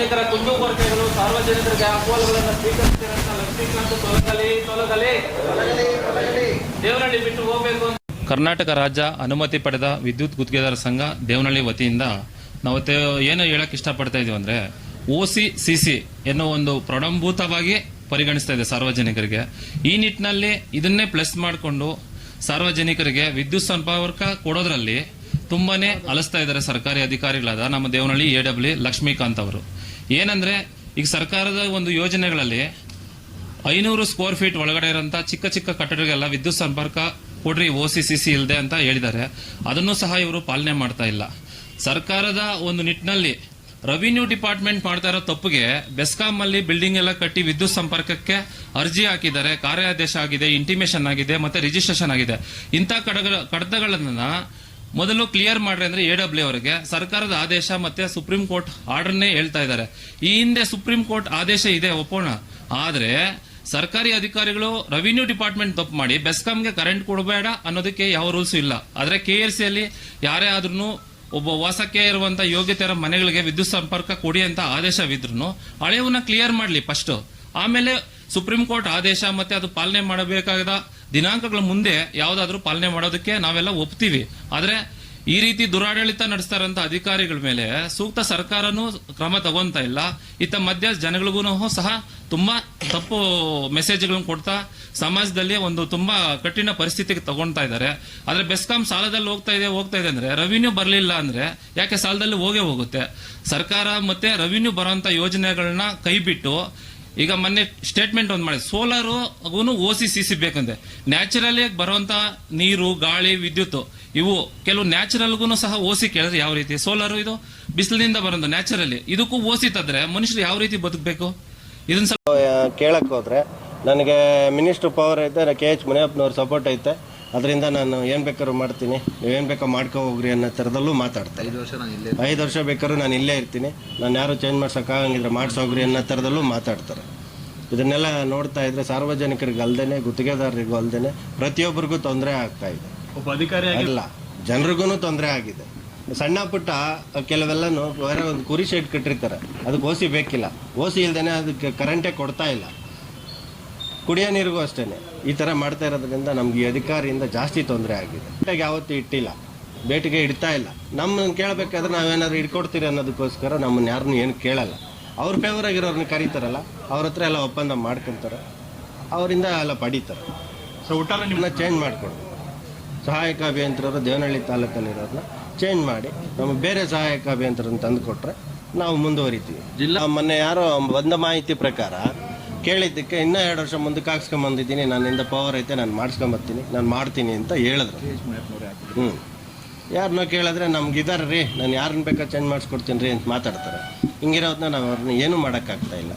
ಸಾರ್ವಜನಿಕರ ಕುಂದುಕೊರತೆಗಳು ಸಾರ್ವಜನಿಕರಿಗೆ ಅಹವಾಲುಗಳನ್ನು ಸ್ವೀಕರಿಸಿದಂತ ಲಕ್ಷ್ಮೀಕಾಂತ್ ತೊಲಗಲಿ ದೇವನಹಳ್ಳಿ ಬಿಟ್ಟು ಹೋಗಬೇಕು. ಕರ್ನಾಟಕ ರಾಜ್ಯ ಅನುಮತಿ ಪಡೆದ ವಿದ್ಯುತ್ ಗುತ್ತಿಗೆದಾರ ಸಂಘ ದೇವನಹಳ್ಳಿ ವತಿಯಿಂದ ನಾವು ಏನು ಹೇಳಕ್ ಇಷ್ಟಪಡ್ತಾ ಇದೀವಿ ಅಂದ್ರೆ OCCC ಎನ್ನುವ ಒಂದು ಪ್ರಮಾಣಭೂತವಾಗಿ ಪರಿಗಣಿಸ್ತಾ ಇದೆ ಸಾರ್ವಜನಿಕರಿಗೆ. ಈ ನಿಟ್ಟಿನಲ್ಲಿ ಇದನ್ನೇ ಪ್ಲಸ್ ಮಾಡಿಕೊಂಡು ಸಾರ್ವಜನಿಕರಿಗೆ ವಿದ್ಯುತ್ ಸಂಪರ್ಕ ಕೊಡೋದ್ರಲ್ಲಿ ತುಂಬಾನೇ ಅಲಿಸ್ತಾ ಇದ್ದಾರೆ ಸರ್ಕಾರಿ ಅಧಿಕಾರಿಗಳಾದ ನಮ್ಮ ದೇವನಹಳ್ಳಿ AW ಲಕ್ಷ್ಮೀಕಾಂತ್ ಅವರು. ಏನಂದ್ರೆ ಈಗ ಸರ್ಕಾರದ ಒಂದು ಯೋಜನೆಗಳಲ್ಲಿ 500 ಸ್ಕ್ವೇರ್ ಫೀಟ್ ಒಳಗಡೆ ಇರೋಂಥ ಚಿಕ್ಕ ಚಿಕ್ಕ ಕಟ್ಟಡಗಳಿಗೆಲ್ಲ ವಿದ್ಯುತ್ ಸಂಪರ್ಕ ಕೊಡ್ರಿ OCCC ಇಲ್ಲದೆ ಅಂತ ಹೇಳಿದ್ದಾರೆ. ಅದನ್ನು ಸಹ ಇವರು ಪಾಲನೆ ಮಾಡ್ತಾ ಇಲ್ಲ. ಸರ್ಕಾರದ ಒಂದು ನಿಟ್ಟಿನಲ್ಲಿ ರೆವಿನ್ಯೂ ಡಿಪಾರ್ಟ್ಮೆಂಟ್ ಮಾಡ್ತಾ ಇರೋ ತಪ್ಪಿಗೆ ಬೆಸ್ಕಾಂ ಅಲ್ಲಿ ಬಿಲ್ಡಿಂಗ್ ಎಲ್ಲ ಕಟ್ಟಿ ವಿದ್ಯುತ್ ಸಂಪರ್ಕಕ್ಕೆ ಅರ್ಜಿ ಹಾಕಿದ್ದಾರೆ, ಕಾರ್ಯಾದೇಶ ಆಗಿದೆ, ಇಂಟಿಮೇಷನ್ ಆಗಿದೆ, ಮತ್ತೆ ರಿಜಿಸ್ಟ್ರೇಷನ್ ಆಗಿದೆ. ಇಂಥ ಕಡತಗಳನ್ನ ಮೊದಲು ಕ್ಲಿಯರ್ ಮಾಡ್ರಿ ಅಂದ್ರೆ AW ಅವರಿಗೆ ಸರ್ಕಾರದ ಆದೇಶ ಮತ್ತೆ ಸುಪ್ರೀಂ ಕೋರ್ಟ್ ಆರ್ಡರ್ನೇ ಹೇಳ್ತಾ ಇದ್ದಾರೆ. ಈ ಹಿಂದೆ ಸುಪ್ರೀಂ ಕೋರ್ಟ್ ಆದೇಶ ಇದೆ ಒಪ್ಪೋಣ, ಆದ್ರೆ ಸರ್ಕಾರಿ ಅಧಿಕಾರಿಗಳು ರೆವಿನ್ಯೂ ಡಿಪಾರ್ಟ್ಮೆಂಟ್ ತಪ್ಪು ಮಾಡಿ ಬೆಸ್ಕಾಂಗೆ ಕರೆಂಟ್ ಕೊಡಬೇಡ ಅನ್ನೋದಕ್ಕೆ ಯಾವ ರೂಲ್ಸ್ ಇಲ್ಲ. ಆದ್ರೆ KLC ಅಲ್ಲಿ ಯಾರೇ ಆದ್ರೂ ಒಬ್ಬ ವಾಸಕ್ಕೆ ಇರುವಂತ ಯೋಗ್ಯತೆ ಇರೋ ಮನೆಗಳಿಗೆ ವಿದ್ಯುತ್ ಸಂಪರ್ಕ ಕೊಡಿ ಅಂತ ಆದೇಶವಿದ್ರು ಹಳೆಯವನ್ನ ಕ್ಲಿಯರ್ ಮಾಡ್ಲಿ ಫಸ್ಟ್, ಆಮೇಲೆ ಸುಪ್ರೀಂ ಕೋರ್ಟ್ ಆದೇಶ ಮತ್ತೆ ಅದು ಪಾಲನೆ ಮಾಡಬೇಕಾದ ದಿನಾಂಕಗಳ ಮುಂದೆ ಯಾವ್ದಾದ್ರು ಪಾಲನೆ ಮಾಡೋದಕ್ಕೆ ನಾವೆಲ್ಲ ಒಪ್ತೀವಿ. ಆದ್ರೆ ಈ ರೀತಿ ದುರಾಡಳಿತ ನಡೆಸ್ತಾರಂತ ಅಧಿಕಾರಿಗಳ ಮೇಲೆ ಸೂಕ್ತ ಸರ್ಕಾರನೂ ಕ್ರಮ ತಗೊಂತ ಇಲ್ಲ. ಇತ್ತ ಮಧ್ಯ ಜನಗಳಿಗೂ ಸಹ ತುಂಬಾ ತಪ್ಪು ಮೆಸೇಜ್ಗಳನ್ನು ಕೊಡ್ತಾ ಸಮಾಜದಲ್ಲಿ ಒಂದು ತುಂಬಾ ಕಠಿಣ ಪರಿಸ್ಥಿತಿಗೆ ತಗೊಳ್ತಾ ಇದ್ದಾರೆ. ಆದ್ರೆ ಬೆಸ್ಕಾಂ ಸಾಲದಲ್ಲಿ ಹೋಗ್ತಾ ಇದೆ ಅಂದ್ರೆ ರೆವಿನ್ಯೂ ಬರಲಿಲ್ಲ ಅಂದ್ರೆ ಯಾಕೆ ಸಾಲದಲ್ಲಿ ಹೋಗುತ್ತೆ. ಸರ್ಕಾರ ಮತ್ತೆ ರೆವಿನ್ಯೂ ಬರುವಂತ ಯೋಜನೆಗಳನ್ನ ಕೈ ಬಿಟ್ಟು ಈಗ ಮೊನ್ನೆ ಸ್ಟೇಟ್ಮೆಂಟ್ ಒಂದು ಮಾಡಿ ಸೋಲಾರ್ OCCC ಬೇಕಂತೆ. ನ್ಯಾಚುರಲಿ ಬರುವಂತ ನೀರು, ಗಾಳಿ, ವಿದ್ಯುತ್ ಇವು ಕೆಲವು ನ್ಯಾಚುರಲ್ಗೂ ಸಹ OC ಕೇಳಿದ್ರೆ ಯಾವ ರೀತಿ? ಸೋಲಾರ್ ಇದು ಬಿಸಿಲಿನಿಂದ ಬರೋದು ನ್ಯಾಚುರಲಿ, ಇದಕ್ಕೂ OC ತಂದ್ರೆ ಮನುಷ್ಯರು ಯಾವ ರೀತಿ ಬದುಕಬೇಕು? ಇದನ್ನ ಸ್ವಲ್ಪ ಕೇಳಕ್ ಹೋದ್ರೆ ನನಗೆ ಮಿನಿಸ್ಟರ್ ಪವರ್ ಐತೆ, KH ಮುನಿಯಪ್ಪನವ್ರ ಸಪೋರ್ಟ್ ಐತೆ, ಅದರಿಂದ ನಾನು ಏನ್ ಬೇಕಾದ್ರೂ ಮಾಡ್ತೀನಿ, ನೀವೇನ್ ಬೇಕೋ ಮಾಡ್ಕೊ ಹೋಗ್ರಿ ಅನ್ನೋ ಥರದಲ್ಲೂ ಮಾತಾಡ್ತಾರೆ. 5 ವರ್ಷ ಬೇಕಾದ್ರೂ ನಾನು ಇಲ್ಲೇ ಇರ್ತೀನಿ, ನಾನು ಯಾರು ಚೇಂಜ್ ಮಾಡ್ಸೋಕ್ಕಾಗಂಗಿದ್ರೆ ಮಾಡ್ಸೋಗ್ರಿ ಅನ್ನೋ ಥರದಲ್ಲೂ ಮಾತಾಡ್ತಾರೆ. ಇದನ್ನೆಲ್ಲ ನೋಡ್ತಾ ಇದ್ರೆ ಸಾರ್ವಜನಿಕರಿಗೆ ಅಲ್ದೇನೆ, ಗುತ್ತಿಗೆದಾರರಿಗೂ ಅಲ್ದೇನೆ ಪ್ರತಿಯೊಬ್ಬರಿಗೂ ತೊಂದರೆ ಆಗ್ತಾ ಇದೆ. ಅಲ್ಲ, ಜನರಿಗೂ ತೊಂದರೆ ಆಗಿದೆ. ಸಣ್ಣ ಪುಟ್ಟ ಕೆಲವೆಲ್ಲನೂ ಬೇರೆ ಒಂದು ಕುರಿ ಶೆಡ್ ಕಟ್ಟಿರ್ತಾರೆ, ಅದಕ್ಕೆ OC ಬೇಕಿಲ್ಲ, OC ಇಲ್ದೇನೆ ಅದಕ್ಕೆ ಕರೆಂಟೇ ಕೊಡ್ತಾ ಇಲ್ಲ. ಕುಡಿಯೋ ನೀರಿಗೂ ಅಷ್ಟೇನೆ ಈ ಥರ ಮಾಡ್ತಾ ಇರೋದ್ರಿಂದ ನಮ್ಗೆ ಈ ಅಧಿಕಾರಿಯಿಂದ ಜಾಸ್ತಿ ತೊಂದರೆ ಆಗಿದೆ. ಬೇಟೆಗೆ ಯಾವತ್ತೂ ಇಟ್ಟಿಲ್ಲ, ಬೇಟೆಗೆ ಇಡ್ತಾ ಇಲ್ಲ. ನಮ್ಮನ್ನು ಕೇಳಬೇಕಾದ್ರೆ ನಾವೇನಾದ್ರು ಇಟ್ಕೊಡ್ತೀರಿ ಅನ್ನೋದಕ್ಕೋಸ್ಕರ ನಮ್ಮನ್ನು ಯಾರನ್ನೂ ಏನು ಕೇಳಲ್ಲ. ಅವ್ರ ಫೇವರ್ ಆಗಿರೋರನ್ನ ಕರೀತಾರಲ್ಲ, ಅವ್ರ ಹತ್ರ ಎಲ್ಲ ಒಪ್ಪಂದ ಮಾಡ್ಕೊಂತಾರೆ, ಅವರಿಂದ ಎಲ್ಲ ಪಡೀತಾರೆ. ಸೊ ಒಟ್ಟಾರೆ ನಿಮ್ಮನ್ನ ಚೇಂಜ್ ಮಾಡಿಕೊಡು. ಸಹಾಯಕ ಅಭಿಯಂತರರು ದೇವನಹಳ್ಳಿ ತಾಲೂಕಲ್ಲಿರೋರನ್ನ ಚೇಂಜ್ ಮಾಡಿ ನಮಗೆ ಬೇರೆ ಸಹಾಯಕ ಅಭಿಯಂತರನ್ನ ತಂದು ಕೊಟ್ಟರೆ ನಾವು ಮುಂದುವರಿತೀವಿ. ಮೊನ್ನೆ ಯಾರೋ ಬಂದ ಮಾಹಿತಿ ಪ್ರಕಾರ ಕೇಳಿದ್ದಕ್ಕೆ ಇನ್ನೂ 2 ವರ್ಷ ಮುಂದಕ್ಕೆ ಹಾಕ್ಸ್ಕೊಂಬಂದಿದ್ದೀನಿ, ನನ್ನಿಂದ ಪವರ್ ಐತೆ, ನಾನು ಮಾಡಿಸ್ಕೊಂಬರ್ತೀನಿ, ನಾನು ಮಾಡ್ತೀನಿ ಅಂತ ಹೇಳಿದ್ರು. ಯಾರನ್ನೋ ಕೇಳಿದ್ರೆ ನಮ್ಗಿದಾರ ರೀ, ನಾನು ಯಾರನ್ನ ಬೇಕಾದ್ರೆ ಚೇಂಜ್ ಮಾಡಿಸ್ಕೊಡ್ತೀನಿ ರೀ ಅಂತ ಮಾತಾಡ್ತಾರೆ. ಹಿಂಗಿರೋದನ್ನ ನಾವು ಅವ್ರನ್ನ ಏನೂ ಮಾಡೋಕ್ಕಾಗ್ತಾ ಇಲ್ಲ.